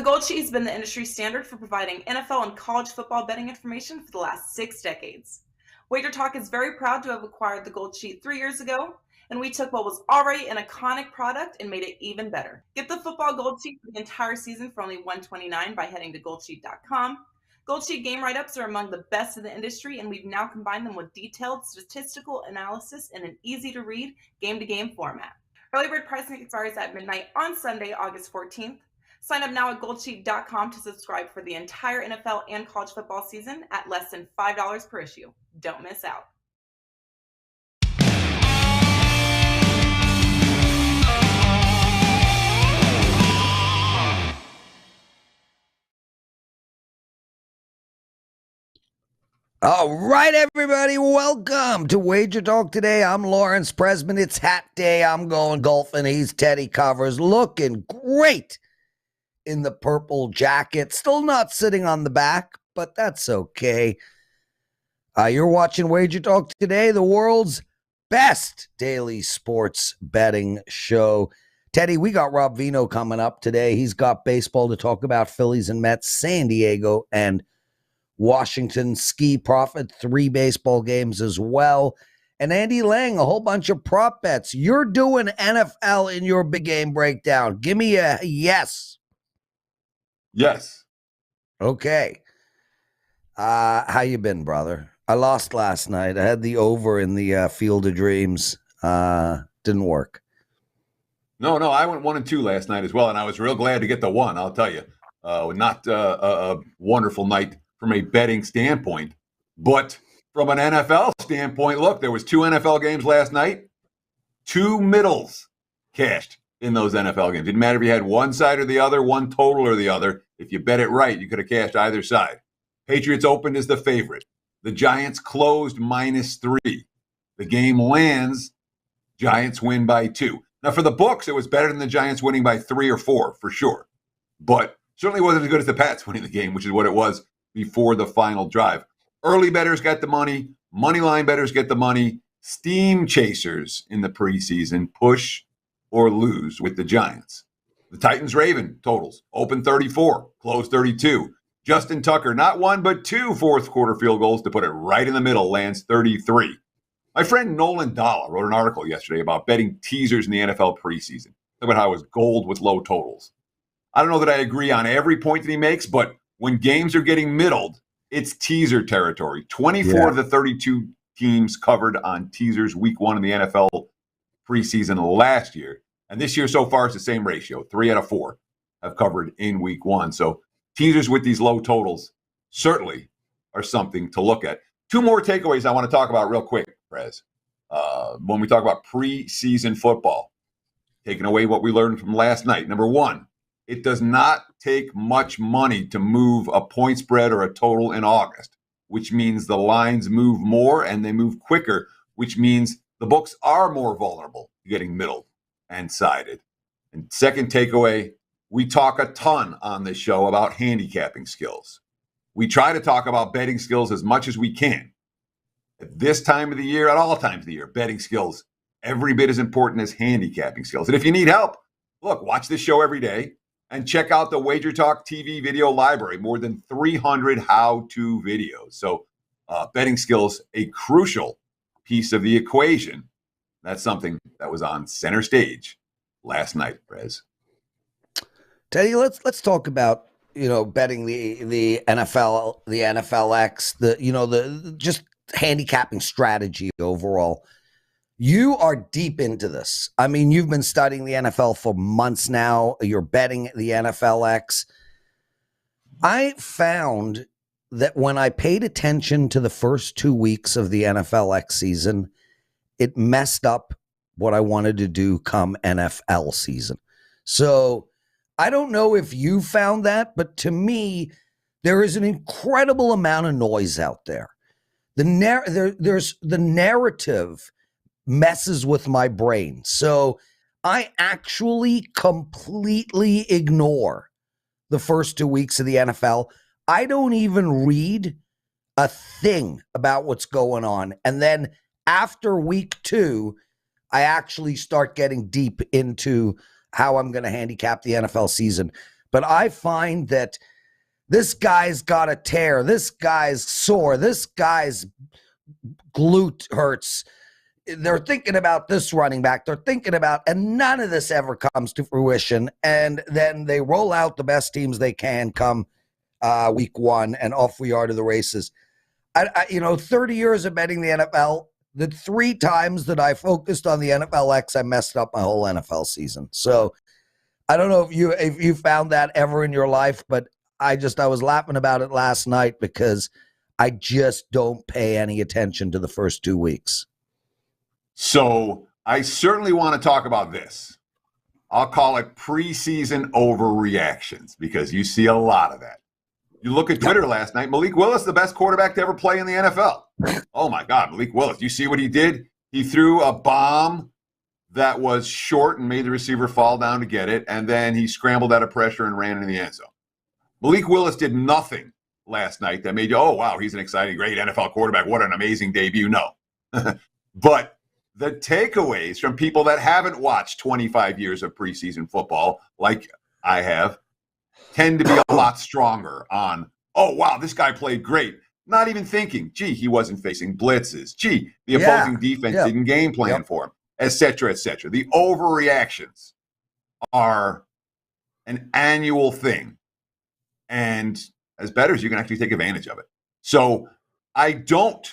Gold Sheet has been the industry standard for providing NFL and college football betting information for the last 6 decades. WagerTalk is very proud to have acquired the Gold Sheet 3 years ago, and we took what was already an iconic product and made it even better. Get the football Gold Sheet for the entire season for only $129 by heading to goldsheet.com. Gold Sheet game write-ups are among the best in the industry, and we've now combined them with detailed statistical analysis in an easy-to-read, game-to-game format. Early bird pricing expires at midnight on Sunday, August 14th. Sign up now at goldsheet.com to subscribe for the entire NFL and college football season at less than $5 per issue. Don't miss out. All right, everybody, welcome to Wager Talk Today. I'm Lawrence Presman. It's hat day. I'm going golfing. He's Teddy Covers, looking great in the purple jacket. Still not sitting on the back, but that's okay. You're watching Wager Talk Today, the world's best daily sports betting show. Teddy, we got Rob Veno coming up today. He's got baseball to talk about, Phillies and Mets, San Diego, and Washington. Skee Profit, 3 baseball games as well. And Andy Lang, a whole bunch of prop bets. You're doing NFL in your big game breakdown. Give me a yes. Yes. Okay. How you been, brother? I lost last night. I had the over in the Field of Dreams. Didn't work. No, I went 1-2 last night as well, and I was real glad to get the 1, I'll tell you. Not a wonderful night from a betting standpoint, but from an NFL standpoint, look, there was 2 NFL games last night. 2 middles cashed in those NFL games. Didn't matter if you had one side or the other, one total or the other. If you bet it right, you could have cashed either side. Patriots opened as the favorite. The Giants closed -3. The game lands, Giants win by 2. Now, for the books, it was better than the Giants winning by 3 or 4, for sure. But certainly wasn't as good as the Pats winning the game, which is what it was before the final drive. Early bettors got the money. Money line bettors get the money. Steam chasers in the preseason push or lose with the Giants. The Titans-Raven totals open 34, close 32. Justin Tucker, not 1 but 2 fourth quarter field goals to put it right in the middle, lands 33. My friend Nolan Dahl wrote an article yesterday about betting teasers in the NFL preseason. Talk about how it was gold with low totals. I don't know that I agree on every point that he makes, but when games are getting middled, it's teaser territory. 24 of the 32 teams covered on teasers week 1 in the NFL preseason last year. And this year so far, it's the same ratio. 3 out of 4 have covered in week 1. So teasers with these low totals certainly are something to look at. 2 more takeaways I want to talk about real quick, Prez. When we talk about preseason football, taking away what we learned from last night. Number 1, it does not take much money to move a point spread or a total in August, which means the lines move more and they move quicker, which means the books are more vulnerable to getting middled and sided. And second takeaway, we talk a ton on this show about handicapping skills. We try to talk about betting skills as much as we can. At this time of the year, at all times of the year, betting skills every bit as important as handicapping skills. And if you need help, look, watch this show every day. And check out the Wager Talk TV video library, more than 300 how-to videos. So betting skills, a crucial piece of the equation. That's something that was on center stage last night, Prez. Teddy, let's talk about, betting the NFL, the NFLX, the just handicapping strategy overall. You are deep into this. I mean, you've been studying the NFL for months now. You're betting the NFLX. I found that when I paid attention to the first 2 weeks of the NFLX season, it messed up what I wanted to do come NFL season. So I don't know if you found that, but to me, there is an incredible amount of noise out there. There's the narrative messes with my brain. So I actually completely ignore the first 2 weeks of the NFL. I don't even read a thing about what's going on. And then after week 2, I actually start getting deep into how I'm going to handicap the NFL season. but I find that this guy's got a tear. This guy's sore. This guy's glute hurts. They're thinking about this running back. They're thinking about, and none of this ever comes to fruition. And then they roll out the best teams they can come week one, and off we are to the races. 30 years of betting the NFL, the 3 times that I focused on the NFLX, I messed up my whole NFL season. So I don't know if you found that ever in your life, but I was laughing about it last night because I just don't pay any attention to the first 2 weeks. So I certainly want to talk about this. I'll call it preseason overreactions because you see a lot of that. You look at Twitter last night, Malik Willis, the best quarterback to ever play in the NFL. Oh, my God, Malik Willis. You see what he did? He threw a bomb that was short and made the receiver fall down to get it, and then he scrambled out of pressure and ran into the end zone. Malik Willis did nothing last night that made you, oh, wow, he's an exciting, great NFL quarterback. What an amazing debut. No. But the takeaways from people that haven't watched 25 years of preseason football, like I have, tend to be a lot stronger on, oh, wow, this guy played great. Not even thinking, gee, he wasn't facing blitzes. Gee, the opposing defense didn't game plan for him, et cetera, et cetera. The overreactions are an annual thing. And as bettors, you can actually take advantage of it. So I don't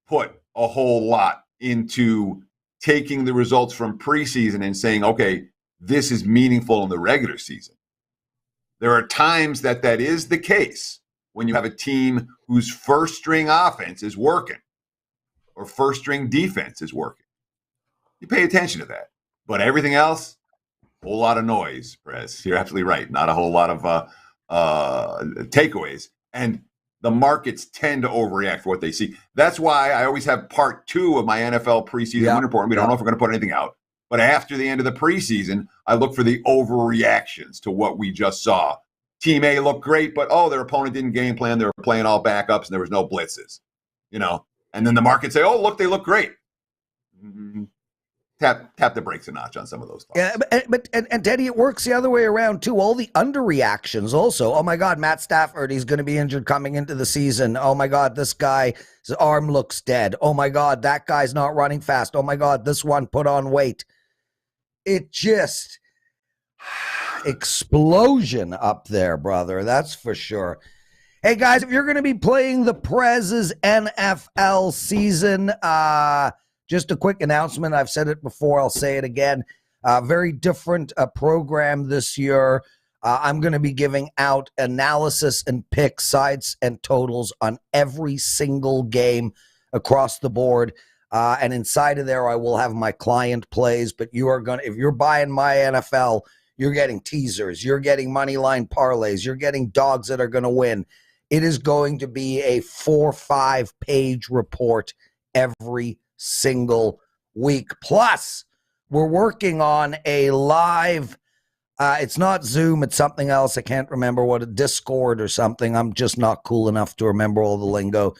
put a whole lot into taking the results from preseason and saying, okay, this is meaningful in the regular season. There are times that is the case when you have a team whose first string offense is working or first string defense is working. You pay attention to that. But everything else, a whole lot of noise, Prez. You're absolutely right. Not a whole lot of takeaways. And the markets tend to overreact for what they see. That's why I always have part 2 of my NFL preseason winter report. We don't know if we're going to put anything out. But after the end of the preseason, I look for the overreactions to what we just saw. Team A looked great, but, their opponent didn't game plan. They were playing all backups, and there was no blitzes. And then the market say, oh, look, they look great. Mm-hmm. Tap the brakes a notch on some of those thoughts. Yeah, but Teddy, it works the other way around too. All the underreactions also. Oh my God, Matt Stafford, he's going to be injured coming into the season. Oh my God, this guy's arm looks dead. Oh my God, that guy's not running fast. Oh my God, this one put on weight. It just explosion up there, brother. That's for sure. Hey guys, if you're going to be playing the Prez's NFL season, just a quick announcement. I've said it before. I'll say it again. Very different program this year. I'm going to be giving out analysis and pick sides and totals on every single game across the board. And inside of there, I will have my client plays. But you are going to, if you're buying my NFL, you're getting teasers. You're getting money line parlays. You're getting dogs that are going to win. It is going to be a 4-5 page report every single week. Plus, we're working on a live, it's not Zoom, it's something else. I can't remember what, a Discord or something. I'm just not cool enough to remember all the lingo.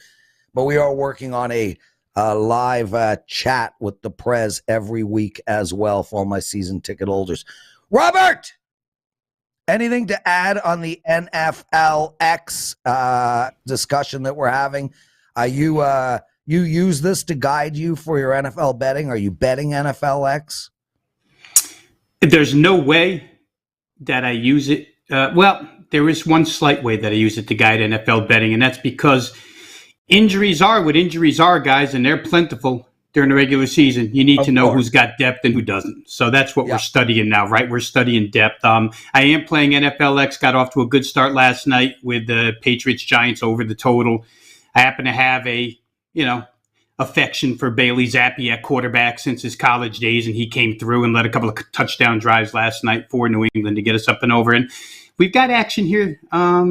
But we are working on a live chat with the Prez every week as well for all my season ticket holders. Robert, anything to add on the NFLX discussion that we're having? You use this to guide you for your NFL betting? Are you betting NFLX? There's no way that I use it. Well, there is one slight way that I use it to guide NFL betting, and that's because injuries are what injuries are, guys, and they're plentiful during the regular season. You need to know who's got depth and who doesn't. So that's what we're studying now, right? We're studying depth. I am playing NFLX, got off to a good start last night with the Patriots-Giants over the total. I happen to have a affection for Bailey Zappi at quarterback since his college days, and he came through and led a couple of touchdown drives last night for New England to get us up and over. And we've got action here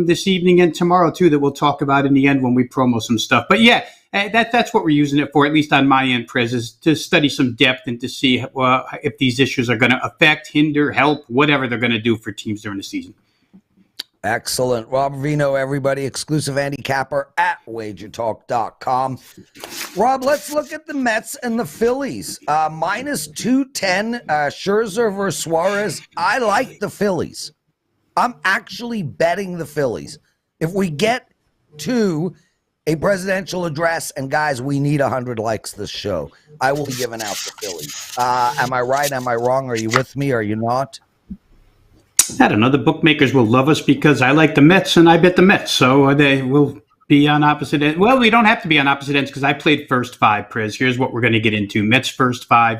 this evening and tomorrow, too, that we'll talk about in the end when we promo some stuff. But, yeah, that's what we're using it for, at least on my end, Prez, is to study some depth and to see if these issues are going to affect, hinder, help, whatever they're going to do for teams during the season. Excellent. Rob Veno, everybody, exclusive handicapper at WagerTalk.com. Rob, let's look at the Mets and the Phillies. Minus 210, Scherzer versus Suarez. I like the Phillies. I'm actually betting the Phillies. If we get to a presidential address, and guys, we need 100 likes this show, I will be giving out the Phillies. Am I right? Am I wrong? Are you with me? Are you not? I don't know. The bookmakers will love us because I like the Mets and I bet the Mets. So they will be on opposite ends. Well, we don't have to be on opposite ends because I played first five, Prez. Here's what we're going to get into. Mets first five.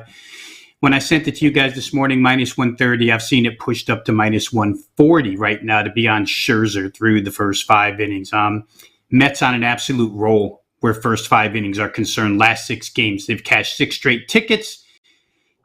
When I sent it to you guys this morning, minus 130, I've seen it pushed up to minus 140 right now to be on Scherzer through the first 5 innings. Mets on an absolute roll where first 5 innings are concerned. Last 6 games, they've cashed 6 straight tickets.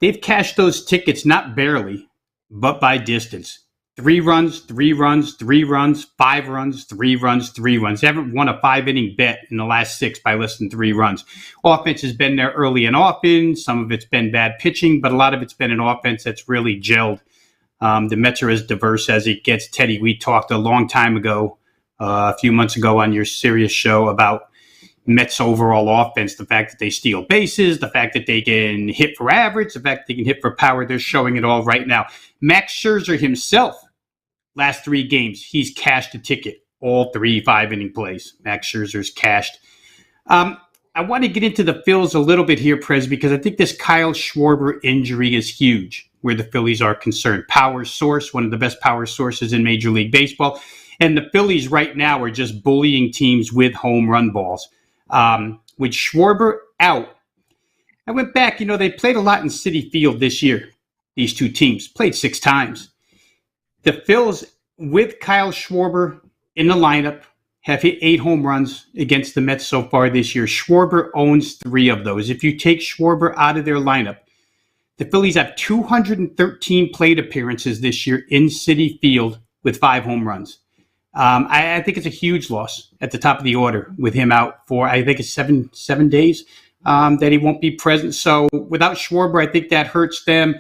They've cashed those tickets not barely, but by distance. 3 runs, 3 runs, 3 runs, 5 runs, 3 runs, 3 runs. They haven't won a 5-inning bet in the last 6 by less than 3 runs. Offense has been there early and often. Some of it's been bad pitching, but a lot of it's been an offense that's really gelled. The Mets are as diverse as it gets. Teddy, we talked a long time ago, a few months ago on your Sirius show about Mets overall offense, the fact that they steal bases, the fact that they can hit for average, the fact that they can hit for power. They're showing it all right now. Max Scherzer himself, last 3 games, he's cashed a ticket. All 3 5-inning plays. Max Scherzer's cashed. I want to get into the Phils a little bit here, Prez, because I think this Kyle Schwarber injury is huge where the Phillies are concerned. Power source, one of the best power sources in Major League Baseball. And the Phillies right now are just bullying teams with home run balls. With Schwarber out, I went back. They played a lot in Citi Field this year. These 2 teams played 6 times. The Phils, with Kyle Schwarber in the lineup, have hit 8 home runs against the Mets so far this year. Schwarber owns 3 of those. If you take Schwarber out of their lineup, the Phillies have 213 plate appearances this year in Citi Field with 5 home runs. I think it's a huge loss at the top of the order with him out for, I think it's seven days that he won't be present. So without Schwarber, I think that hurts them.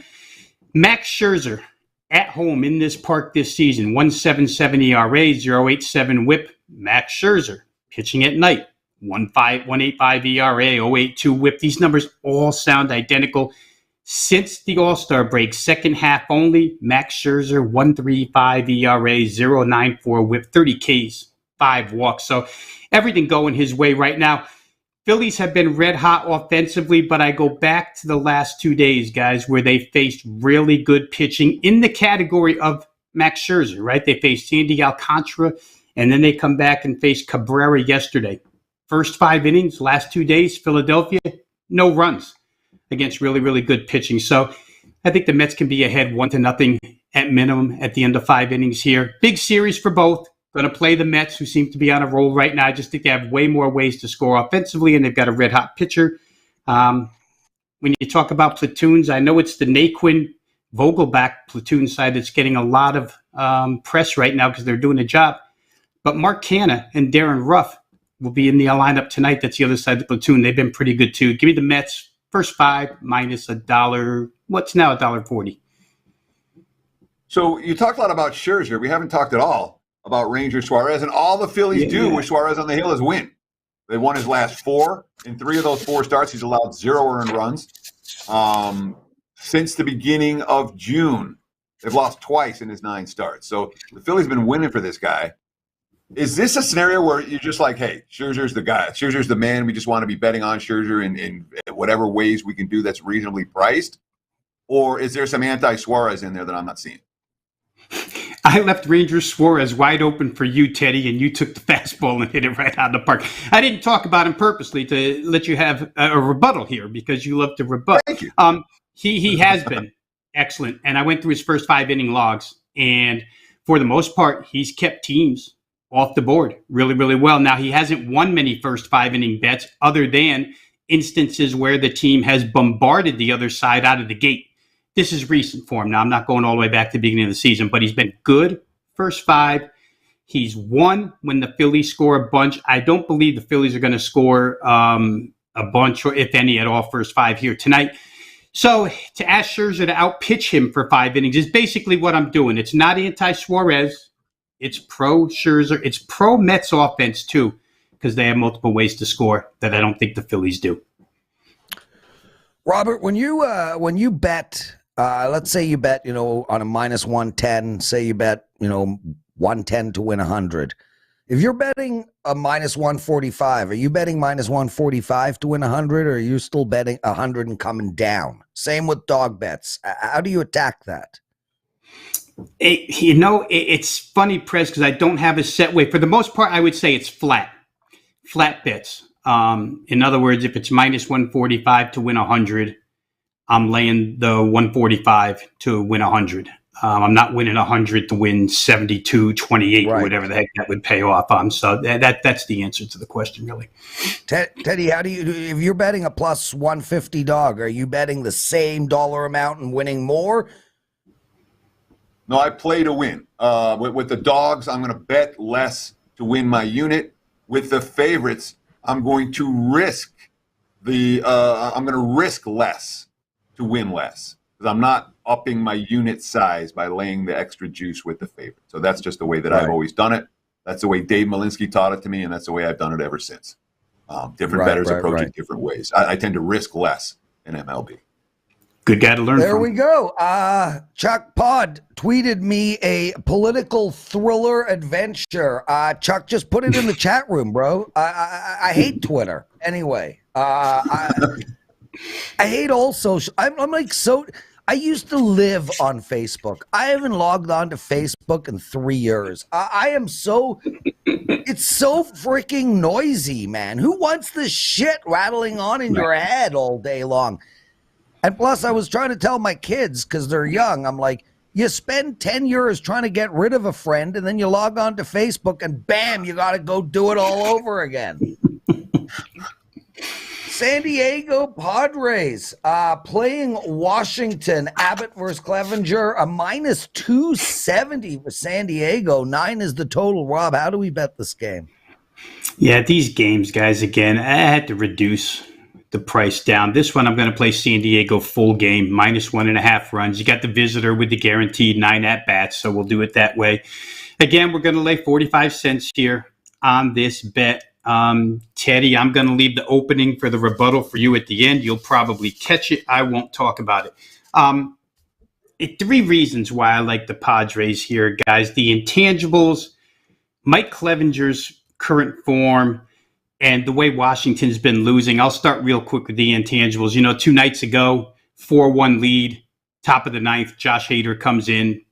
Max Scherzer at home in this park this season, 1.77 ERA, 0.87 WHIP. Max Scherzer pitching at night, 1.85 ERA, 0.82 WHIP. These numbers all sound identical. Since the All-Star break, second half only, Max Scherzer, 1.35 ERA, 0.94 WHIP, 30 Ks, 5 walks. So everything going his way right now. Phillies have been red hot offensively, but I go back to the last 2 days, guys, where they faced really good pitching in the category of Max Scherzer, right? They faced Sandy Alcantara, and then they come back and faced Cabrera yesterday. First 5 innings, last 2 days, Philadelphia, no runs against really, really good pitching. So I think the Mets can be ahead 1-0 at minimum at the end of 5 innings here. Big series for both. Going to play the Mets, who seem to be on a roll right now. I just think they have way more ways to score offensively, and they've got a red-hot pitcher. When you talk about platoons, I know it's the Naquin Vogelback platoon side that's getting a lot of press right now because they're doing a job. But Mark Canha and Darren Ruff will be in the lineup tonight. That's the other side of the platoon. They've been pretty good, too. Give me the Mets, first 5, minus $1. What's now $1.40? So you talked a lot about Scherzer. We haven't talked at all about Ranger Suarez, and all the Phillies do with Suarez on the hill is win. They won his last 4. In 3 of those 4 starts, he's allowed 0 earned runs. Since the beginning of June, they've lost twice in his 9 starts. So the Phillies have been winning for this guy. Is this a scenario where you're just like, hey, Scherzer's the guy. Scherzer's the man. We just want to be betting on Scherzer in whatever ways we can do that's reasonably priced? Or is there some anti-Suarez in there that I'm not seeing? I left Ranger Suarez wide open for you, Teddy, and you took the fastball and hit it right out of the park. I didn't talk about him purposely to let you have a rebuttal here because you love to rebut. Thank you. He has been excellent, and I went through his first 5 inning logs, and for the most part, he's kept teams off the board really, really well. Now, he hasn't won many first 5 inning bets other than instances where the team has bombarded the other side out of the gate. This is recent for him. Now, I'm not going all the way back to the beginning of the season, but he's been good first 5. He's won when the Phillies score a bunch. I don't believe the Phillies are going to score a bunch, or if any at all, first 5 here tonight. So to ask Scherzer to outpitch him for 5 innings is basically what I'm doing. It's not anti-Suarez. It's pro-Scherzer. It's pro-Mets offense, too, because they have multiple ways to score that I don't think the Phillies do. Robert, when you bet Let's say you bet, on a minus 110, say you bet, 110 to win 100. If you're betting a minus 145, are you betting minus 145 to win 100, or are you still betting 100 and coming down? Same with dog bets. How do you attack that? It's funny, Prez, because I don't have a set way. For the most part, I would say it's flat bets. In other words, if it's minus 145 to win 100, I'm laying the 145 to win 100. I'm not winning 100 to win 72, 28, or whatever the heck that would pay off. So that's the answer to the question, really. Teddy, how do you, if you're betting a plus 150 dog, are you betting the same dollar amount and winning more? No, I play to win. With the dogs, I'm going to bet less to win my unit. With the favorites, I'm going to risk less to win less, because I'm not upping my unit size by laying the extra juice with the favorite. So that's just the way that I've always done it. That's the way Dave Malinsky taught it to me, and that's the way I've done it ever since. Different bettors approach it different ways. I tend to risk less in MLB. Good guy to learn from. There we go. Chuck Pod tweeted me a political thriller adventure. Chuck, just put it in the chat room, bro. I hate Twitter. Anyway, I hate all social. I'm like, I used to live on Facebook. I haven't logged on to Facebook in 3 years. It's so freaking noisy, man. Who wants this shit rattling on in your head all day long? And plus, I was trying to tell my kids, because they're young, I'm like, you spend 10 years trying to get rid of a friend, and then you log on to Facebook, and bam, you got to go do it all over again. San Diego Padres playing Washington. Abbott versus Clevenger, a minus 270 for San Diego. 9 is the total. Rob, how do we bet this game? Yeah, these games, guys, again, I had to reduce the price down. This one, I'm going to play San Diego full game, minus 1.5 runs. You got the visitor with the guaranteed 9 at-bats, so we'll do it that way. Again, we're going to lay 45 cents here on this bet. Teddy, I'm going to leave the opening for the rebuttal for you at the end. You'll probably catch it. I won't talk about it. 3 reasons why I like the Padres here, guys. The intangibles, Mike Clevenger's current form, and the way Washington's been losing. I'll start real quick with the intangibles. 2 nights ago, 4-1 lead, top of the 9th, Josh Hader comes in,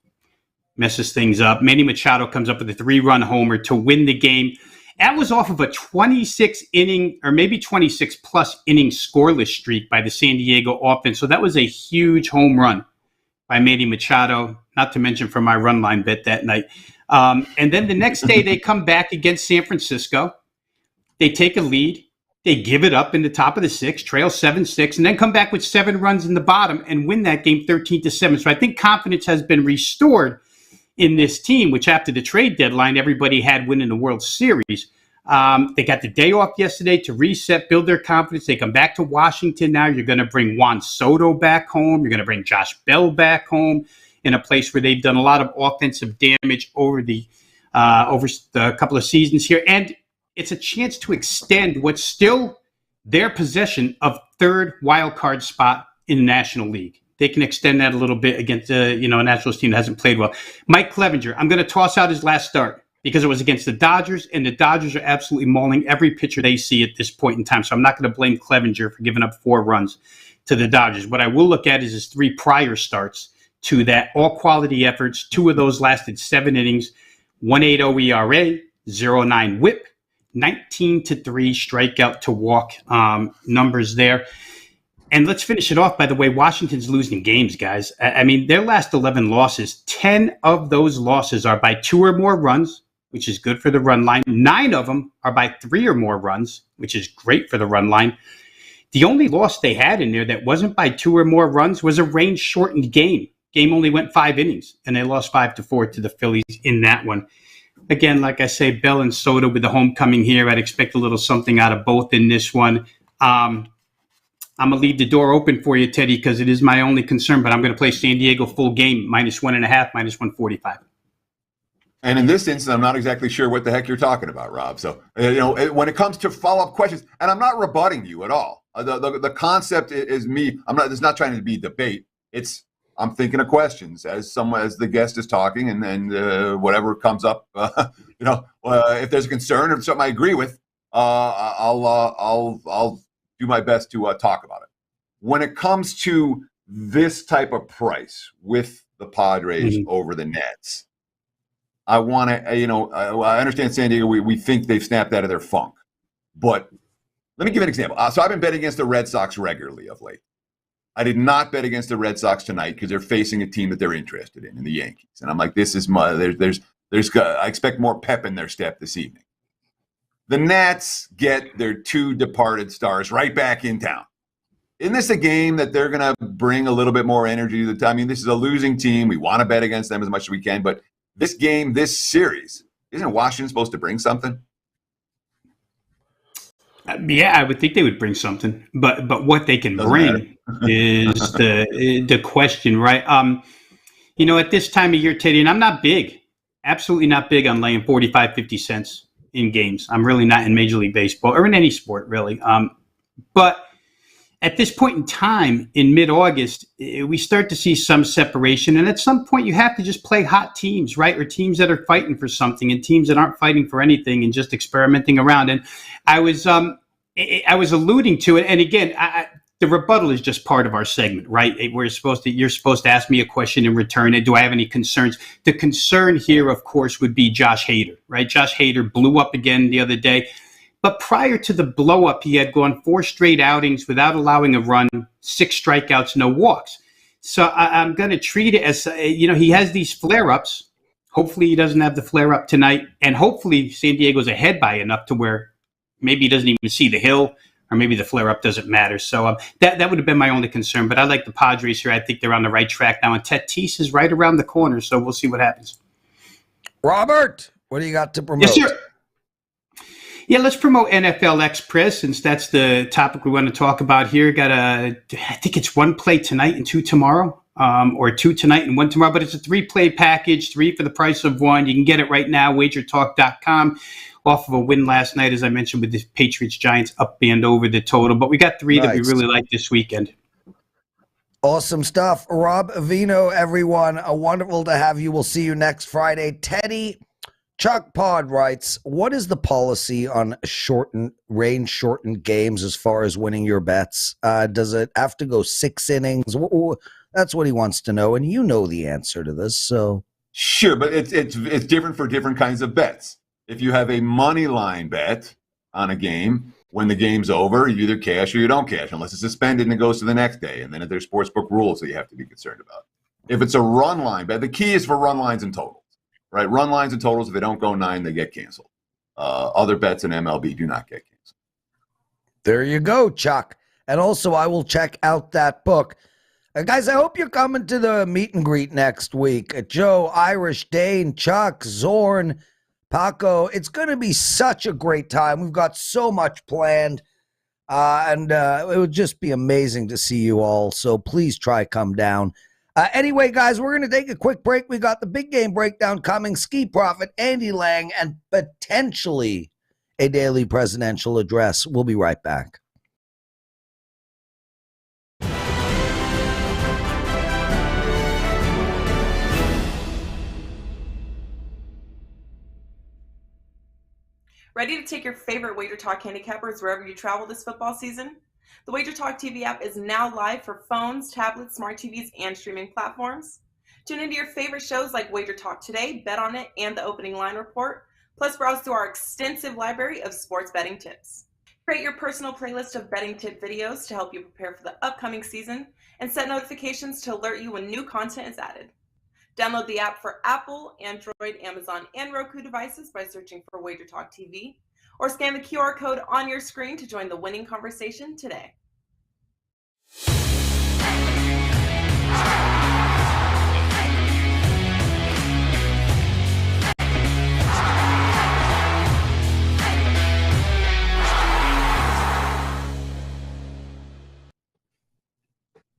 messes things up. Manny Machado comes up with a 3-run homer to win the game. That was off of a 26-inning or maybe 26-plus inning scoreless streak by the San Diego offense. So that was a huge home run by Manny Machado, not to mention for my run line bet that night. And then the next day they come back against San Francisco. They take a lead. They give it up in the top of the 6th, trail 7-6, and then come back with 7 runs in the bottom and win that game 13-7. So I think confidence has been restored in this team, which after the trade deadline, everybody had winning the World Series. They got the day off yesterday to reset, build their confidence. They come back to Washington now. You're going to bring Juan Soto back home. You're going to bring Josh Bell back home in a place where they've done a lot of offensive damage over the couple of seasons here. And it's a chance to extend what's still their possession of 3rd wild card spot in the National League. They can extend that a little bit against a Nationals team that hasn't played well. Mike Clevenger, I'm going to toss out his last start because it was against the Dodgers, and the Dodgers are absolutely mauling every pitcher they see at this point in time. So I'm not going to blame Clevenger for giving up 4 runs to the Dodgers. What I will look at is his 3 prior starts to that, all quality efforts. 2 of those lasted 7 innings, 1.80 ERA, 0.9 WHIP, 19-3 strikeout to walk numbers there. And let's finish it off, by the way, Washington's losing games, guys. I mean, their last 11 losses, 10 of those losses are by 2 or more runs, which is good for the run line. 9 of them are by 3 or more runs, which is great for the run line. The only loss they had in there that wasn't by 2 or more runs was a range-shortened game. Game only went 5 innings, and they lost 5-4 to the Phillies in that one. Again, like I say, Bell and Soto with the homecoming here. I'd expect a little something out of both in this one. I'm going to leave the door open for you, Teddy, because it is my only concern, but I'm going to play San Diego full game, minus 1.5, minus 145. And in this instance, I'm not exactly sure what the heck you're talking about, Rob. So, when it comes to follow-up questions, and I'm not rebutting you at all. The concept is me. It's not trying to be debate. It's I'm thinking of questions as the guest is talking, and then whatever comes up, if there's a concern or something I agree with, I'll do my best to talk about it. When it comes to this type of price with the Padres over the Nets, I want to, I understand San Diego. We think they've snapped out of their funk, but let me give an example. So I've been betting against the Red Sox regularly of late. I did not bet against the Red Sox tonight because they're facing a team that they're interested in the Yankees, and I'm like, this is I expect more pep in their step this evening. The Nats get their two departed stars right back in town. Isn't this a game that they're going to bring a little bit more energy to the time? I mean, this is a losing team. We want to bet against them as much as we can, but this game, this series, isn't Washington supposed to bring something? Yeah, I would think they would bring something, but what they can bring is the question, right? At this time of year, Teddy, and I'm not big, absolutely not big on laying 45, 50 cents in games. I'm really not in Major League Baseball or in any sport, really. But at this point in time, in mid-August, we start to see some separation. And at some point, you have to just play hot teams, right? Or teams that are fighting for something and teams that aren't fighting for anything and just experimenting around. And I was alluding to it. And again, the rebuttal is just part of our segment, right? You're supposed to ask me a question in return. And do I have any concerns? The concern here, of course, would be Josh Hader, right? Josh Hader blew up again the other day. But prior to the blow up, he had gone 4 straight outings without allowing a run, 6 strikeouts, no walks. So I'm going to treat it as, he has these flare-ups. Hopefully he doesn't have the flare-up tonight. And hopefully San Diego's ahead by enough to where maybe he doesn't even see the hill, or maybe the flare-up doesn't matter. So that would have been my only concern. But I like the Padres here. I think they're on the right track now. And Tatis is right around the corner, so we'll see what happens. Robert, what do you got to promote? Yes, sir. Yeah, let's promote NFLX Prez, since that's the topic we want to talk about here. I think it's 1 play tonight and 2 tomorrow, or 2 tonight and 1 tomorrow. But it's a 3-play package, 3 for the price of 1. You can get it right now, WagerTalk.com. Off of a win last night, as I mentioned, with the Patriots-Giants up and over the total. But we got 3 that we really like this weekend. Awesome stuff. Rob Veno, everyone. Wonderful to have you. We'll see you next Friday. Teddy, Chuck Pod writes, what is the policy on range-shortened games as far as winning your bets? Does it have to go 6 innings? That's what he wants to know, and you know the answer to this. So sure, but it's different for different kinds of bets. If you have a money line bet on a game, when the game's over, you either cash or you don't cash, unless it's suspended and it goes to the next day. And then there's sportsbook rules that you have to be concerned about. If it's a run line bet, the key is for run lines and totals, right? Run lines and totals, if they don't go 9, they get canceled. Other bets in MLB do not get canceled. There you go, Chuck. And also, I will check out that book. Guys, I hope you're coming to the meet and greet next week. Joe, Irish, Dane, Chuck, Zorn, Paco. It's going to be such a great time. We've got so much planned, and it would just be amazing to see you all. So please try come down. Anyway, guys, we're going to take a quick break. We got the big game breakdown coming. Skee Profit, Andy Lang, and potentially a daily presidential address. We'll be right back. Ready to take your favorite WagerTalk handicappers wherever you travel this football season? The WagerTalk TV app is now live for phones, tablets, smart TVs, and streaming platforms. Tune into your favorite shows like WagerTalk Today, Bet on It, and the Opening Line Report. Plus, browse through our extensive library of sports betting tips. Create your personal playlist of betting tip videos to help you prepare for the upcoming season, and set notifications to alert you when new content is added. Download the app for Apple, Android, Amazon, and Roku devices by searching for WagerTalk TV, or scan the QR code on your screen to join the winning conversation today.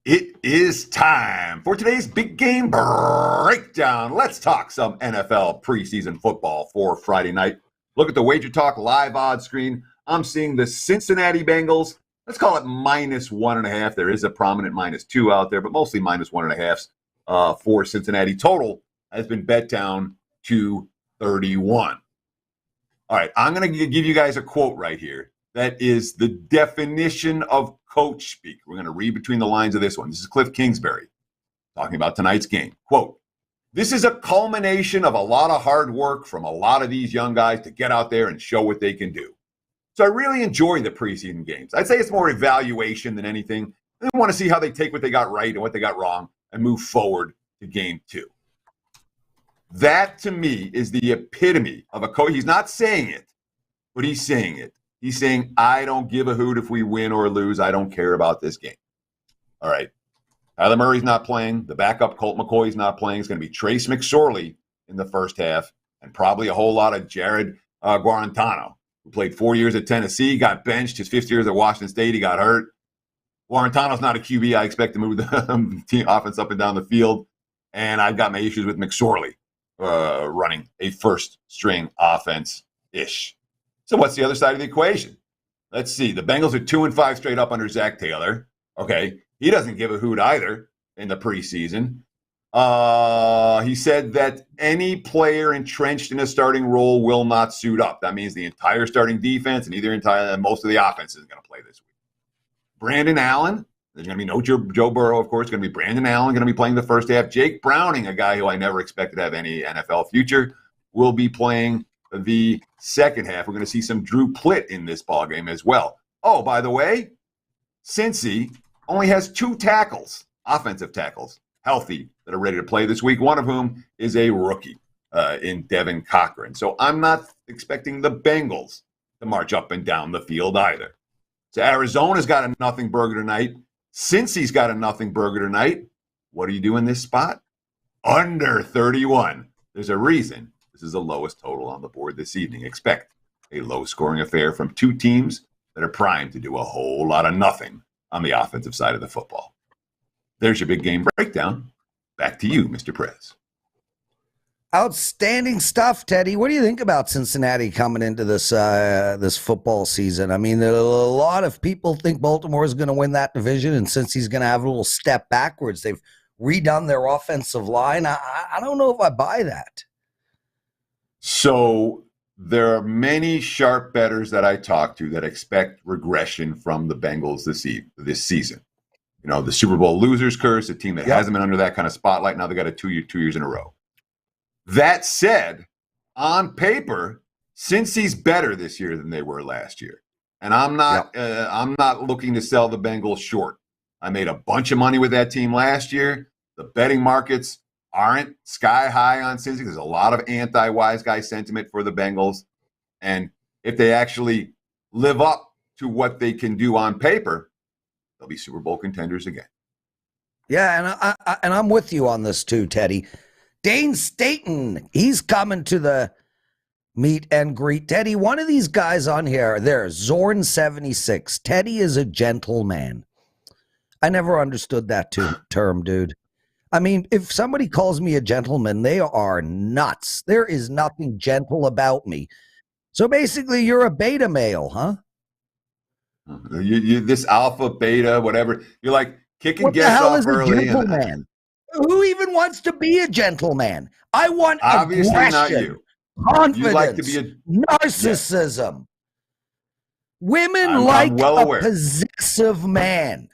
It is time for today's big game breakdown. Let's talk some NFL preseason football for Friday night. Look at the WagerTalk live odds screen. I'm seeing the Cincinnati Bengals. Let's call it -1.5. There is a prominent -2 out there, but mostly -1.5. for Cincinnati. Total has been bet down to 31. All right, I'm going to give you guys a quote right here. That is the definition of coach speak. We're going to read between the lines of this one. This is Cliff Kingsbury talking about tonight's game. Quote, "This is a culmination of a lot of hard work from a lot of these young guys to get out there and show what they can do. So I really enjoy the preseason games. I'd say it's more evaluation than anything. I want to see how they take what they got right and what they got wrong and move forward to game 2. That, to me, is the epitome of a coach. He's not saying it, but he's saying it. He's saying, I don't give a hoot if we win or lose. I don't care about this game. All right. Kyler Murray's not playing. The backup, Colt McCoy's not playing. It's going to be Trace McSorley in the first half and probably a whole lot of Jared Guarantano, who played 4 years at Tennessee, got benched his 5th year at Washington State. He got hurt. Guarantano's not a QB. I expect to move the team offense up and down the field. And I've got my issues with McSorley running a first-string offense-ish. So what's the other side of the equation? Let's see. The Bengals are 2-5 straight up under Zach Taylor. Okay. He doesn't give a hoot either in the preseason. He said that any player entrenched in a starting role will not suit up. That means the entire starting defense and most of the offense is going to play this week. Brandon Allen, there's going to be no Joe Burrow, of course. It's going to be Brandon Allen going to be playing the first half. Jake Browning, a guy who I never expected to have any NFL future, will be playing the second half. We're going to see some Drew Plitt in this ballgame as well. Oh, by the way, Cincy only has 2 tackles, offensive tackles, healthy that are ready to play this week, one of whom is a rookie in Devin Cochran. So I'm not expecting the Bengals to march up and down the field either. So Arizona's got a nothing burger tonight. Cincy's got a nothing burger tonight. What do you do in this spot? Under 31. There's a reason this is the lowest total on the board this evening. Expect a low-scoring affair from 2 teams that are primed to do a whole lot of nothing on the offensive side of the football. There's your big game breakdown. Back to you, Mr. Prez. Outstanding stuff, Teddy. What do you think about Cincinnati coming into this this football season? I mean, a lot of people think Baltimore is going to win that division, and since he's going to have a little step backwards, they've redone their offensive line. I don't know if I buy that. So there are many sharp bettors that I talk to that expect regression from the Bengals this season. You know, the Super Bowl losers curse, a team that hasn't been under that kind of spotlight. Now they got a 2 years in a row. That said, on paper, Cincy's better this year than they were last year. And I'm not looking to sell the Bengals short. I made a bunch of money with that team last year. The betting markets aren't sky high on Cincy. There's a lot of anti-wise guy sentiment for the Bengals. And if they actually live up to what they can do on paper, they'll be Super Bowl contenders again. Yeah, and I'm with you on this too, Teddy. Dane Staten, he's coming to the meet and greet. Teddy, one of these guys on here, Zorn76. Teddy is a gentleman. I never understood that term, dude. I mean, if somebody calls me a gentleman, they are nuts. There is nothing gentle about me. So basically, you're a beta male, huh? You this alpha, beta, whatever. You're like kicking guests off early. What the hell is a gentleman? Who even wants to be a gentleman? I want obviously aggression, not you. confidence, you like to be narcissism. Yes. Women like a possessive man,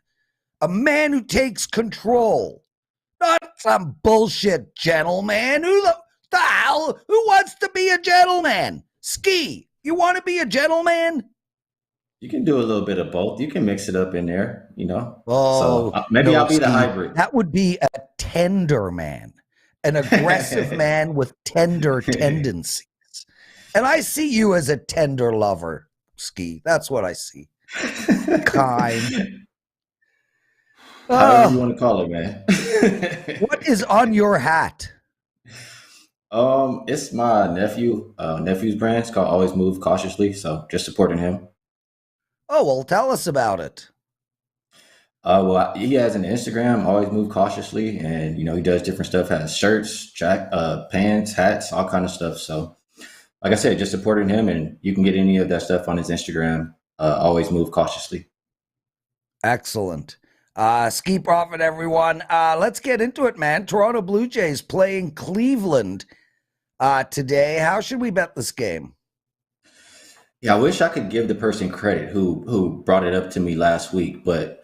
a man who takes control, not some bullshit gentleman. Who the hell? Who wants to be a gentleman? Skee, you want to be a gentleman? You can do a little bit of both. You can mix it up in there, you know. Oh, so maybe I'll be the hybrid. That would be a tender man, an aggressive man with tender tendencies. And I see you as a tender lover, Skee. That's what I see. Kind. However you want to call it, man. What is on your hat? It's my nephew's brand. It's called Always Move Cautiously. So just supporting him. Oh, well, tell us about it. Well, he has an Instagram, Always Move Cautiously, and you know he does different stuff. Has shirts, pants, hats, all kind of stuff. So, like I said, just supporting him, and you can get any of that stuff on his Instagram. Always Move Cautiously. Excellent. Skee Profit, everyone. Let's get into it, man. Toronto Blue Jays playing Cleveland today. How should we bet this game? Yeah, I wish I could give the person credit who brought it up to me last week, but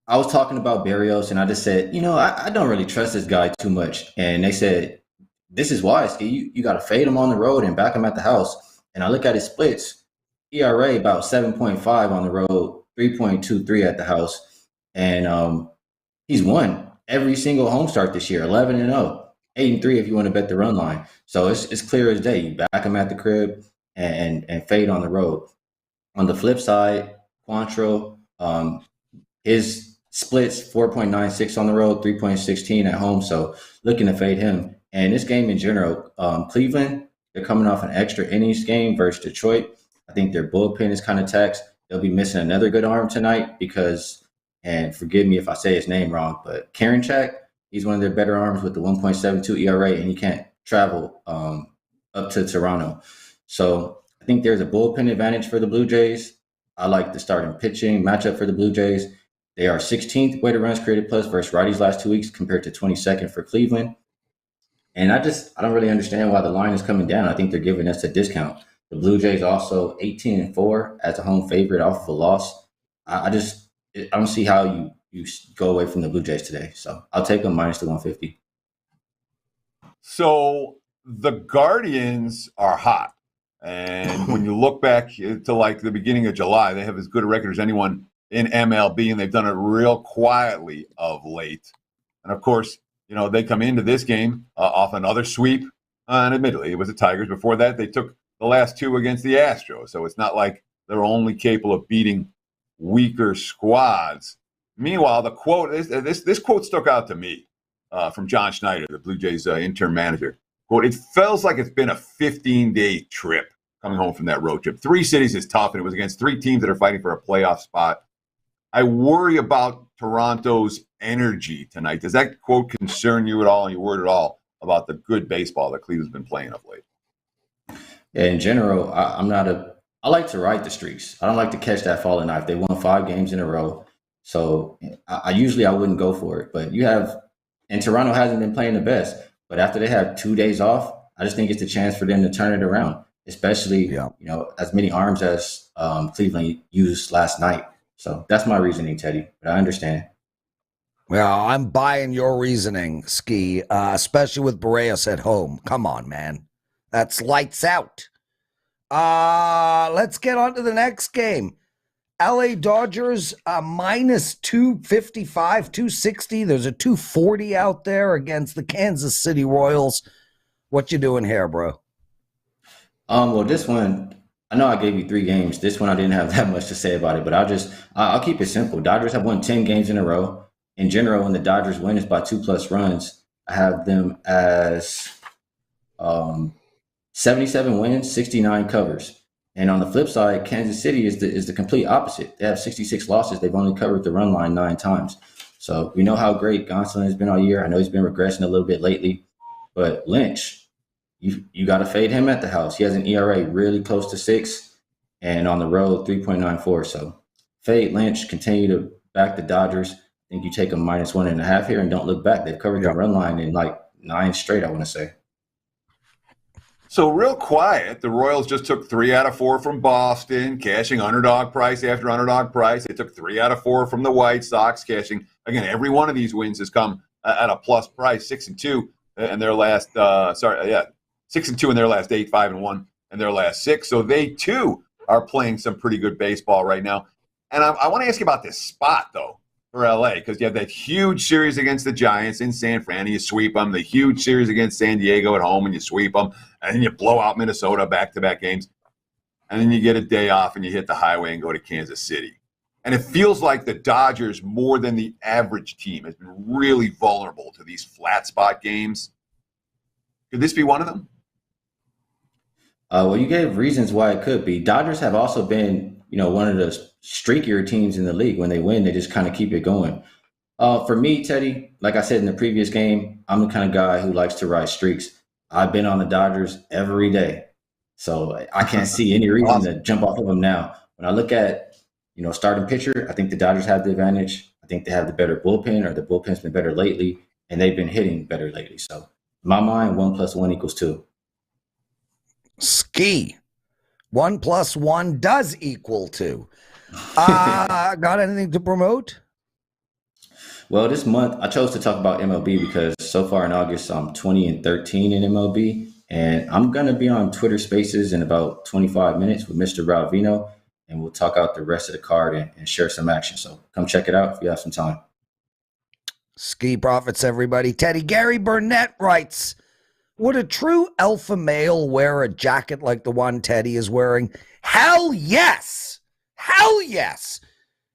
I was talking about Barrios and I just said, I don't really trust this guy too much. And they said, this is why, Ski. You got to fade him on the road and back him at the house. And I look at his splits, ERA about 7.5 on the road, 3.23 at the house. And he's won every single home start this year, 11-0, 8-3 if you want to bet the run line. So it's clear as day. You back him at the crib and fade on the road. On the flip side, Quantrill, his splits 4.96 on the road, 3.16 at home. So looking to fade him. And this game in general, Cleveland, they're coming off an extra innings game versus Detroit. I think their bullpen is kind of taxed. They'll be missing another good arm tonight because, and forgive me if I say his name wrong, but Karinchak, he's one of their better arms with the 1.72 ERA, and he can't travel up to Toronto. So I think there's a bullpen advantage for the Blue Jays. I like the starting pitching matchup for the Blue Jays. They are 16th weighted runs created plus versus righties last 2 weeks compared to 22nd for Cleveland. And I don't really understand why the line is coming down. I think they're giving us a discount. The Blue Jays also 18-4 as a home favorite off of a loss. I don't see how you go away from the Blue Jays today. So I'll take them minus the 150. So the Guardians are hot. And when you look back to like the beginning of July, they have as good a record as anyone in MLB, and they've done it real quietly of late. And of course, they come into this game off another sweep. And admittedly, it was the Tigers. Before that, they took the last two against the Astros. So it's not like they're only capable of beating weaker squads. Meanwhile, the quote, this quote stuck out to me from John Schneider, the Blue Jays interim manager. Quote, it feels like it's been a 15-day trip coming home from that road trip. 3 cities is tough, and it was against 3 teams that are fighting for a playoff spot. I worry about Toronto's energy tonight. Does that quote concern you at all, and you worried at all about the good baseball that Cleveland's been playing of late? Yeah, in general, I like to ride the streaks. I don't like to catch that falling knife. They won 5 games in a row. So I usually wouldn't go for it. But and Toronto hasn't been playing the best. But after they have 2 days off, I just think it's a chance for them to turn it around, especially, as many arms as Cleveland used last night. So that's my reasoning, Teddy, but I understand. Well, I'm buying your reasoning, Skee, especially with Barrios at home. Come on, man. That's lights out. Let's get on to the next game. LA Dodgers minus 255, 260. There's a 240 out there against the Kansas City Royals. What you doing here, bro? Well, this one, I know I gave you 3 games. This one, I didn't have that much to say about it, but I'll keep it simple. Dodgers have won 10 games in a row. In general, when the Dodgers win, it's by 2+ runs. I have them as 77 wins, 69 covers. And on the flip side, Kansas City is the complete opposite. They have 66 losses. They've only covered the run line 9 times. So we know how great Gonsolin has been all year. I know he's been regressing a little bit lately. But Lynch, you got to fade him at the house. He has an ERA really close to 6, and on the road, 3.94. So fade Lynch, continue to back the Dodgers. I think you take them minus 1.5 here and don't look back. They've covered the run line in like 9 straight, I want to say. So real quiet, the Royals just took 3 out of 4 from Boston, cashing underdog price after underdog price. They took 3 out of 4 from the White Sox, cashing. Again, every one of these wins has come at a plus price, 6-2 in their last 6-2 in their last 8, 5-1 in their last 6. So they too are playing some pretty good baseball right now. And I want to ask you about this spot though for LA, because you have that huge series against the Giants in San Fran, and you sweep them. The huge series against San Diego at home, and you sweep them. And then you blow out Minnesota back-to-back games. And then you get a day off and you hit the highway and go to Kansas City. And it feels like the Dodgers, more than the average team, has been really vulnerable to these flat spot games. Could this be one of them? Well, you gave reasons why it could be. Dodgers have also been, one of the streakier teams in the league. When they win, they just kind of keep it going. For me, Teddy, like I said in the previous game, I'm the kind of guy who likes to ride streaks. I've been on the Dodgers every day, so I can't see any reason to jump off of them now. When I look at, starting pitcher, I think the Dodgers have the advantage. I think they have the better bullpen, or the bullpen's been better lately, and they've been hitting better lately. So in my mind, 1 + 1 = 2. Skee. 1 + 1 does equal 2. Got anything to promote? Well, this month I chose to talk about MLB because so far in August I'm 20-13 in MLB, and I'm gonna be on Twitter Spaces in about 25 minutes with Mr. Veno, and we'll talk out the rest of the card and share some action. So come check it out if you have some time. Skee Profits, everybody. Teddy Gary Burnett writes, would a true alpha male wear a jacket like the one Teddy is wearing? Hell yes. Hell yes.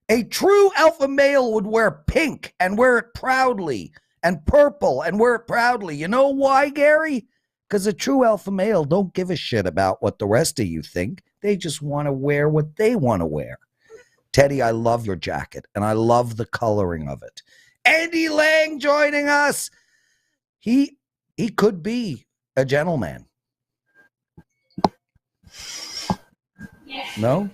A true alpha male would wear pink and wear it proudly, and purple and wear it proudly. You know why, Gary? Because a true alpha male don't give a shit about what the rest of you think. They just want to wear what they want to wear. Teddy, I love your jacket, and I love the coloring of it. Andy Lang joining us. He could be a gentleman. No?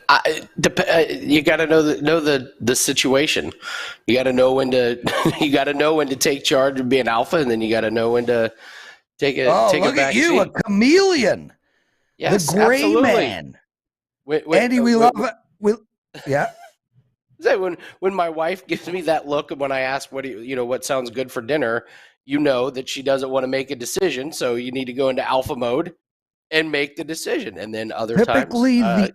You got to know the situation. You got to know when to take charge and be an alpha, and then you got to know when to take a look back at you, seat. a chameleon. Yes, the gray absolutely. Man. Andy, we love it. Yeah. When my wife gives me that look when I ask what sounds good for dinner, you know that she doesn't want to make a decision, so you need to go into alpha mode and make the decision. And then other typically times,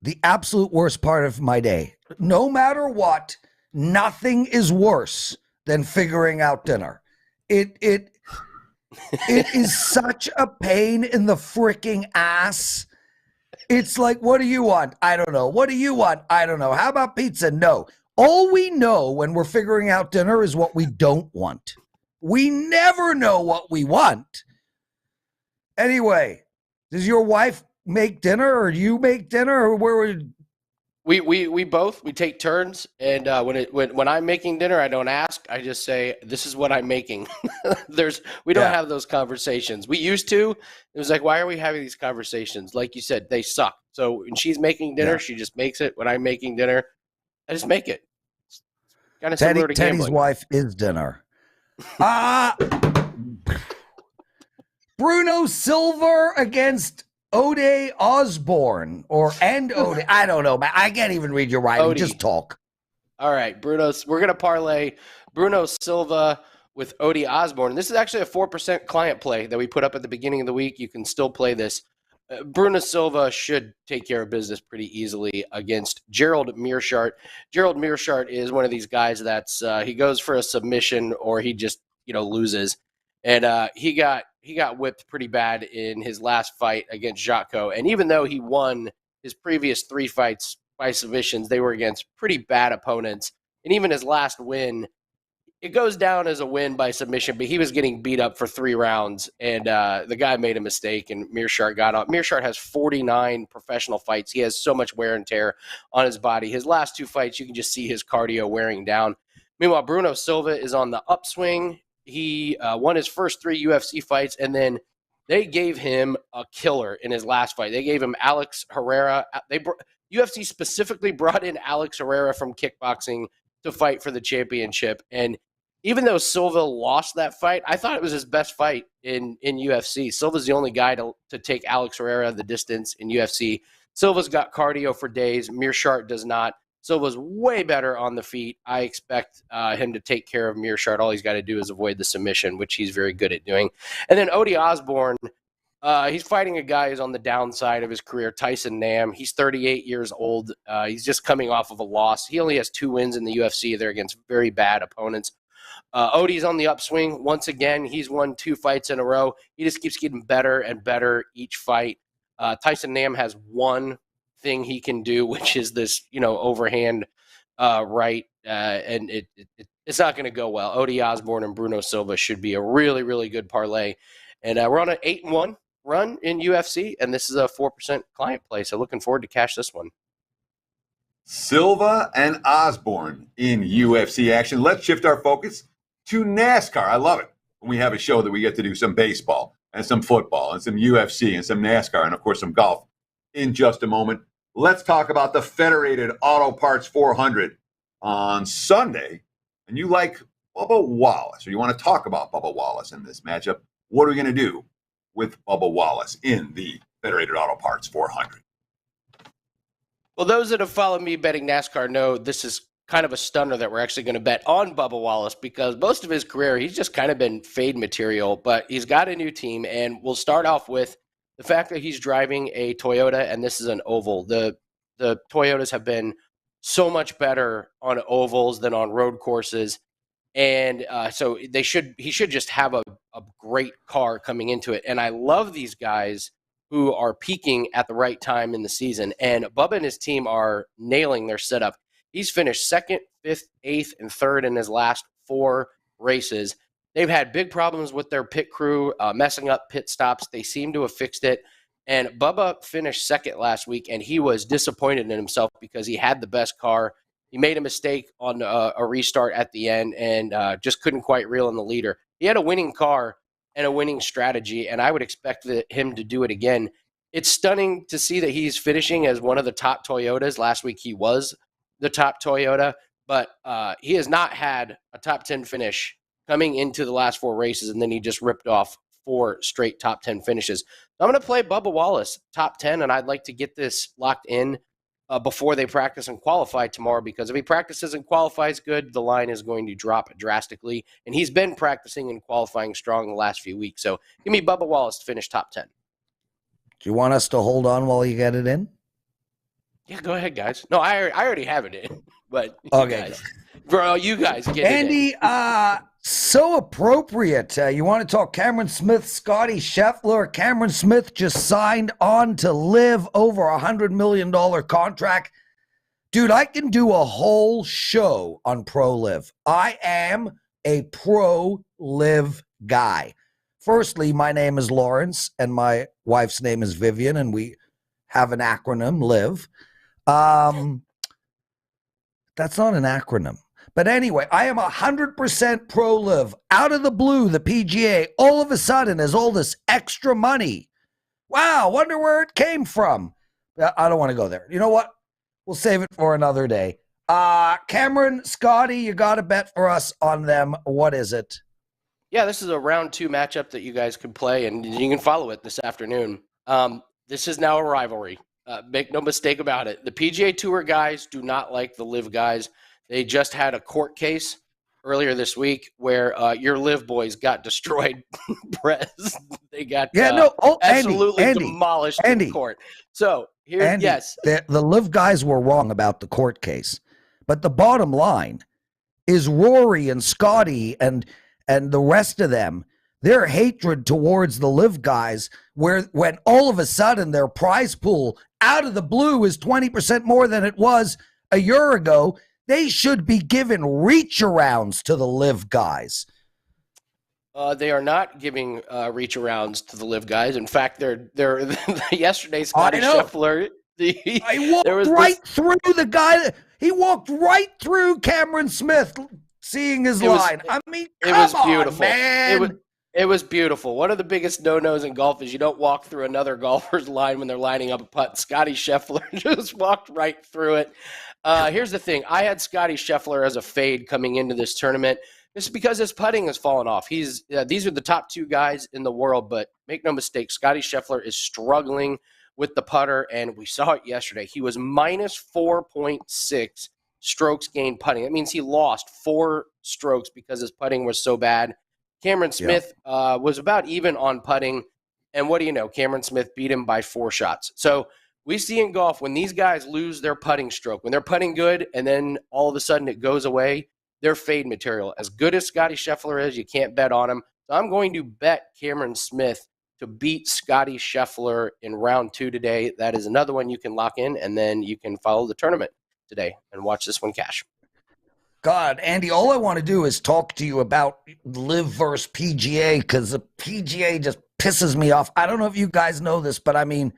the absolute worst part of my day. No matter what, nothing is worse than figuring out dinner. It is such a pain in the freaking ass. It's like, what do you want? I don't know. What do you want? I don't know. How about pizza? No. All we know when we're figuring out dinner is what we don't want. We never know what we want. Anyway, does your wife make dinner, or you make dinner, or where we both take turns, and when I'm making dinner, I don't ask. I just say, this is what I'm making. We don't have those conversations. We used to. It was like, why are we having these conversations? Like you said, they suck. So when she's making dinner, she just makes it. When I'm making dinner, I just make it. Kind of similar to Teddy's gambling. wife is dinner. Bruno Silva against Ode Osborne and Ode. I don't know, man. I can't even read your writing. Odie. Just talk. All right, we're going to parlay Bruno Silva with Ode Osborne. This is actually a 4% client play that we put up at the beginning of the week. You can still play this. Bruno Silva should take care of business pretty easily against Gerald Meerschaert. Gerald Meerschaert is one of these guys that's he goes for a submission or he just loses, and he got whipped pretty bad in his last fight against Jotko. And even though he won his previous 3 fights by submissions, they were against pretty bad opponents. And even his last win, it goes down as a win by submission, but he was getting beat up for 3 rounds, and the guy made a mistake, and Meerschaert got up. Meerschaert has 49 professional fights. He has so much wear and tear on his body. His last 2 fights, you can just see his cardio wearing down. Meanwhile, Bruno Silva is on the upswing. He won his first 3 UFC fights, and they gave him a killer in his last fight. They gave him Alex Herrera. UFC specifically brought in Alex Herrera from kickboxing to fight for the championship, and even though Silva lost that fight, I thought it was his best fight in UFC. Silva's the only guy to take Alex Herrera the distance in UFC. Silva's got cardio for days. Meerschaert does not. Silva's way better on the feet. I expect him to take care of Meerschaert. All he's got to do is avoid the submission, which he's very good at doing. And then Ode Osborne, he's fighting a guy who's on the downside of his career, Tyson Nam. He's 38 years old. He's just coming off of a loss. He only has 2 wins in the UFC. They're against very bad opponents. Odie's on the upswing. Once again, he's won 2 fights in a row. He just keeps getting better and better each fight. Tyson Nam has one thing he can do, which is this, overhand right, and it's not going to go well. Ode Osborne and Bruno Silva should be a really, really good parlay. And we're on an 8-1 run in UFC, and this is a 4% client play, so looking forward to cash this one. Silva and Osborne in UFC action. Let's shift our focus to NASCAR. I love it when we have a show that we get to do some baseball and some football and some UFC and some NASCAR and, of course, some golf in just a moment. let's talk about the Federated Auto Parts 400 on Sunday. And you like Bubba Wallace, or you want to talk about Bubba Wallace in this matchup. What are we going to do with Bubba Wallace in the Federated Auto Parts 400? Well, those that have followed me betting NASCAR know this is kind of a stunner that we're actually going to bet on Bubba Wallace, because most of his career, he's just kind of been fade material, but he's got a new team. And we'll start off with the fact that he's driving a Toyota, and this is an oval. The Toyotas have been so much better on ovals than on road courses. And so he should just have a great car coming into it. And I love these guys who are peaking at the right time in the season. And Bubba and his team are nailing their setup. He's finished 2nd, 5th, 8th, and 3rd in his last 4 races. They've had big problems with their pit crew, messing up pit stops. They seem to have fixed it. And Bubba finished 2nd last week, and he was disappointed in himself because he had the best car. He made a mistake on a restart at the end and just couldn't quite reel in the leader. He had a winning car and a winning strategy, and I would expect him to do it again. It's stunning to see that he's finishing as one of the top Toyotas. Last week he was the top Toyota, but he has not had a top 10 finish coming into the last 4 races, and then he just ripped off 4 straight top 10 finishes. I'm going to play Bubba Wallace top 10, and I'd like to get this locked in before they practice and qualify tomorrow, because if he practices and qualifies good, the line is going to drop drastically. And he's been practicing and qualifying strong the last few weeks. So give me Bubba Wallace to finish top 10. Do you want us to hold on while you get it in? Yeah, go ahead, guys. No, I already have it in, but okay, you guys get Andy, it in. So appropriate. You want to talk Cameron Smith, Scotty Scheffler? Cameron Smith just signed on to live over $100 million contract. Dude, I can do a whole show on Pro Live. I am a Pro Live guy. Firstly, my name is Lawrence, and my wife's name is Vivian, and we have an acronym, LIVE. That's not an acronym. But anyway, I am 100% Pro Live. Out of the blue, the PGA, all of a sudden, has all this extra money. Wow, wonder where it came from. I don't want to go there. You know what? We'll save it for another day. Cameron, Scotty, you got to bet for us on them. What is it? Yeah, this is a round 2 matchup that you guys can play, and you can follow it this afternoon. This is now a rivalry. Make no mistake about it. The PGA Tour guys do not like the LIV guys. They just had a court case earlier this week where your LIV boys got destroyed. Prez, they got absolutely demolished in court. So here, yes, the LIV guys were wrong about the court case, but the bottom line is Rory and Scotty and the rest of them. Their hatred towards the LIV guys, when all of a sudden their prize pool out of the blue is 20% more than it was a year ago. They should be given reach arounds to the LIV guys. They are not giving reach arounds to the LIV guys. In fact, they're yesterday Scotty Scheffler. He walked right through Cameron Smith, seeing his line. I mean, it was beautiful, man. It was beautiful. One of the biggest no-nos in golf is you don't walk through another golfer's line when they're lining up a putt. Scotty Scheffler just walked right through it. Here's the thing. I had Scotty Scheffler as a fade coming into this tournament. This is because his putting has fallen off. These are the top 2 guys in the world, but make no mistake, Scotty Scheffler is struggling with the putter, and we saw it yesterday. He was minus 4.6 strokes gained putting. That means he lost 4 strokes because his putting was so bad. Cameron Smith was about even on putting, and what do you know? Cameron Smith beat him by 4 shots. So we see in golf when these guys lose their putting stroke, when they're putting good and then all of a sudden it goes away, they're fade material. As good as Scotty Scheffler is, you can't bet on him. So I'm going to bet Cameron Smith to beat Scotty Scheffler in round 2 today. That is another one you can lock in, and then you can follow the tournament today and watch this one cash. God, Andy, all I want to do is talk to you about LIV versus PGA, because the PGA just pisses me off. I don't know if you guys know this, but I mean,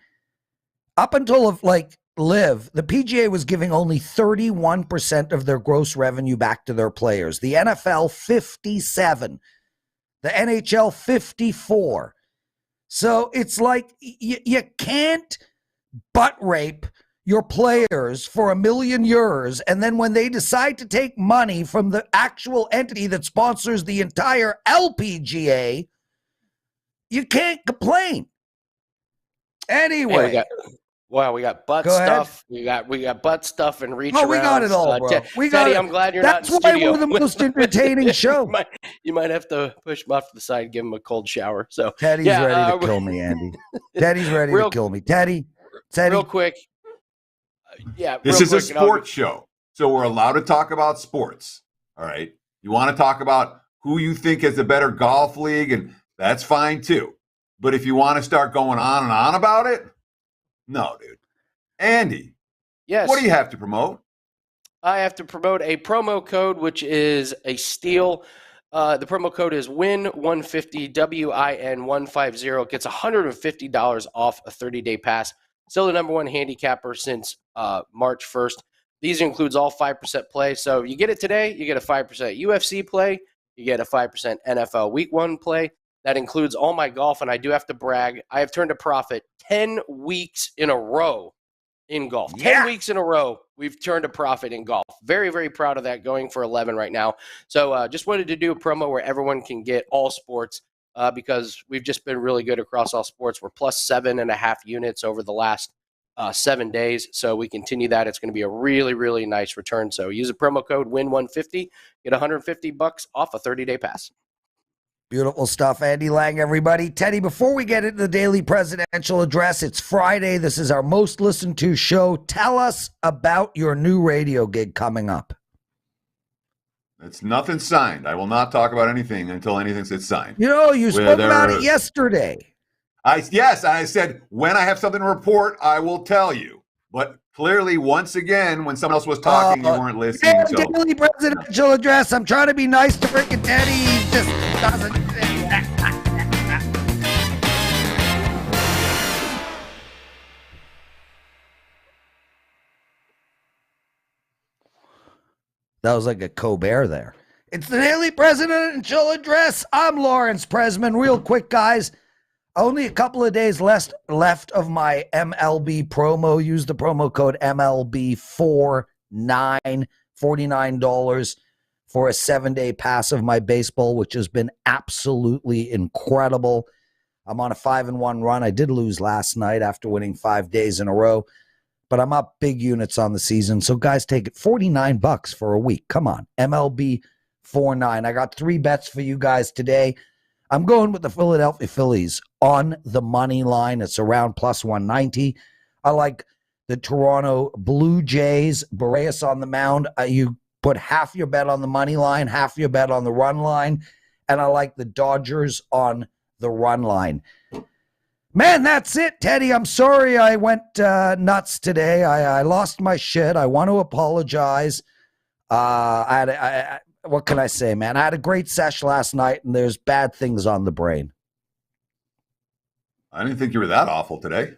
up until LIV, the PGA was giving only 31% of their gross revenue back to their players. The NFL, 57%. The NHL, 54%. So it's like you can't butt rape your players for €1 million, and then when they decide to take money from the actual entity that sponsors the entire LPGA, you can't complain. Anyway, we got butt Go ahead. stuff. We got butt stuff and reach oh, arounds. we got it all, bro. We got Teddy, it. I'm glad you're That's not in why studio. we're the most entertaining show. You might have to push him off to the side, give him a cold shower. So Teddy's ready to kill me, Andy. Teddy's ready to kill me. Teddy. Real quick. This is a sports show, so we're allowed to talk about sports. All right. You want to talk about who you think is the better golf league, and that's fine too. But if you want to start going on and on about it, no, dude. Andy, yes. What do you have to promote? I have to promote a promo code, which is a steal. The promo code is WIN150, WIN150. It gets $150 off a 30-day pass. Still the number one handicapper since March 1st. These includes all 5% play. So you get it today, you get a 5% UFC play, you get a 5% NFL Week 1 play. That includes all my golf, and I do have to brag. I have turned a profit 10 weeks in a row in golf. 10 weeks in a row, we've turned a profit in golf. Very, very proud of that, going for 11 right now. So just wanted to do a promo where everyone can get all sports because we've just been really good across all sports. We're plus 7.5 units over the last 7 days. So we continue that. It's going to be a really, really nice return. So use a promo code WIN150, get $150 off a 30-day pass. Beautiful stuff, Andy Lang, everybody. Teddy, before we get into the daily presidential address, it's Friday. This is our most listened to show. Tell us about your new radio gig coming up. It's nothing signed. I will not talk about anything until anything gets signed. You know, you spoke about it yesterday. I said, when I have something to report, I will tell you. But clearly, once again, when someone else was talking, you weren't listening. Yeah, daily presidential address. I'm trying to be nice to freaking Teddy. He just doesn't. That was like a Colbert there. It's the daily presidential address. I'm Lawrence Presman. Real quick, guys. Only a couple of days left of my MLB promo. Use the promo code MLB49, $49 for a 7-day pass of my baseball, which has been absolutely incredible. I'm on a 5-1 run. I did lose last night after winning 5 days in a row, but I'm up big units on the season. So guys, take it. $49 for a week. Come on. MLB49. I got 3 bets for you guys today. I'm going with the Philadelphia Phillies on the money line. It's around plus 190. I like the Toronto Blue Jays, Boreas on the mound. You put half your bet on the money line, half your bet on the run line. And I like the Dodgers on the run line. Man, that's it, Teddy. I'm sorry I went nuts today. I lost my shit. I want to apologize. What can I say, man? I had a great sesh last night, and there's bad things on the brain. I didn't think you were that awful today.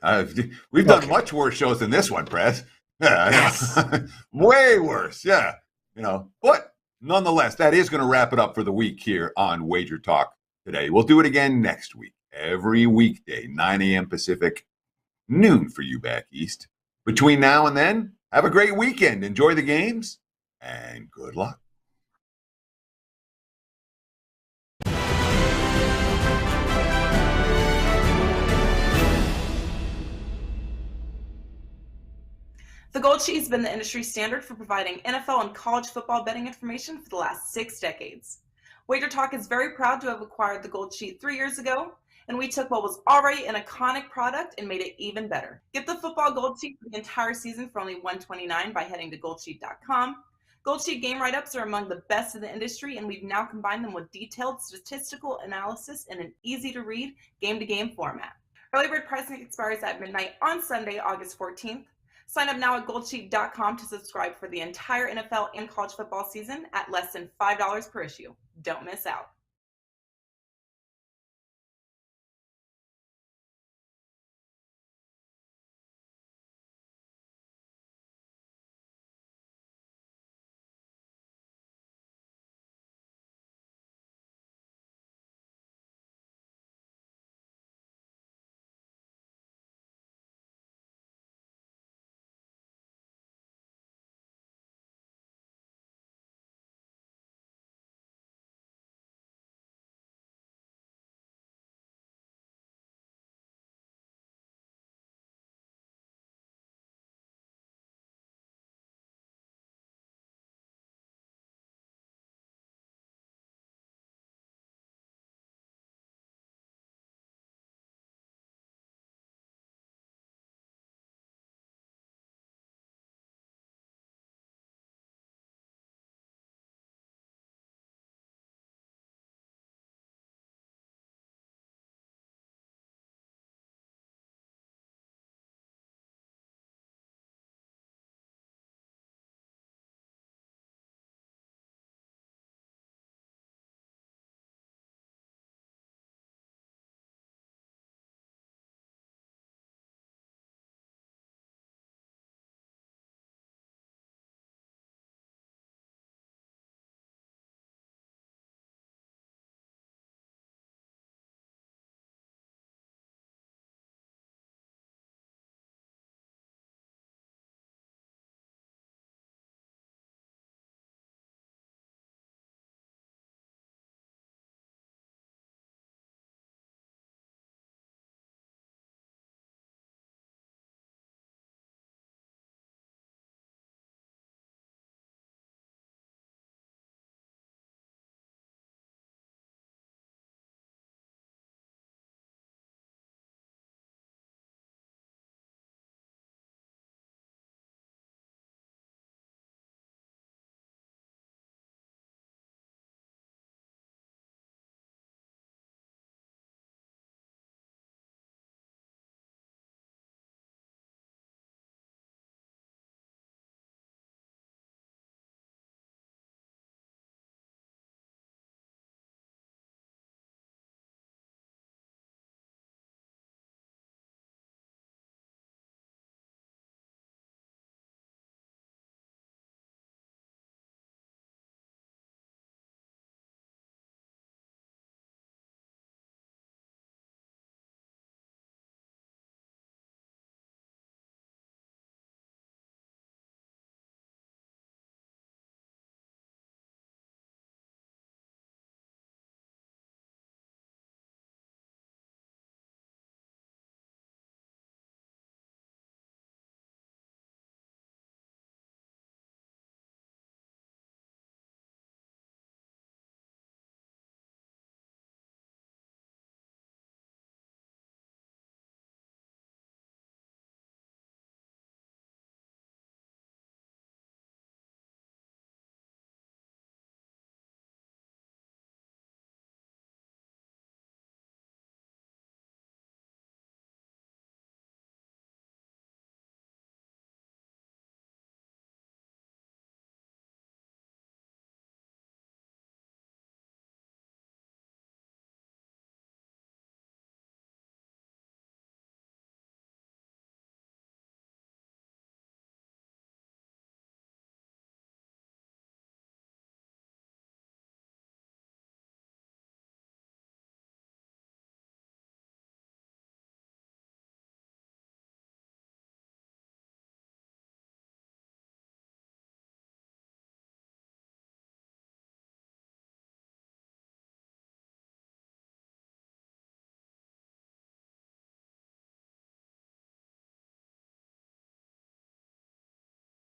We've done much worse shows than this one, Prez. Yeah, Yes. Way worse. Yeah, but nonetheless, that is going to wrap it up for the week here on Wager Talk Today. We'll do it again next week, every weekday, 9 a.m. Pacific, noon for you back east. Between now and then, have a great weekend. Enjoy the games, and good luck. The Gold Sheet has been the industry standard for providing NFL and college football betting information for the last 6 decades. WagerTalk is very proud to have acquired the Gold Sheet 3 years ago, and we took what was already an iconic product and made it even better. Get the football Gold Sheet for the entire season for only $129 by heading to goldsheet.com. Gold Sheet game write-ups are among the best in the industry, and we've now combined them with detailed statistical analysis in an easy-to-read, game-to-game format. Early bird pricing expires at midnight on Sunday, August 14th. Sign up now at goldsheet.com to subscribe for the entire NFL and college football season at less than $5 per issue. Don't miss out.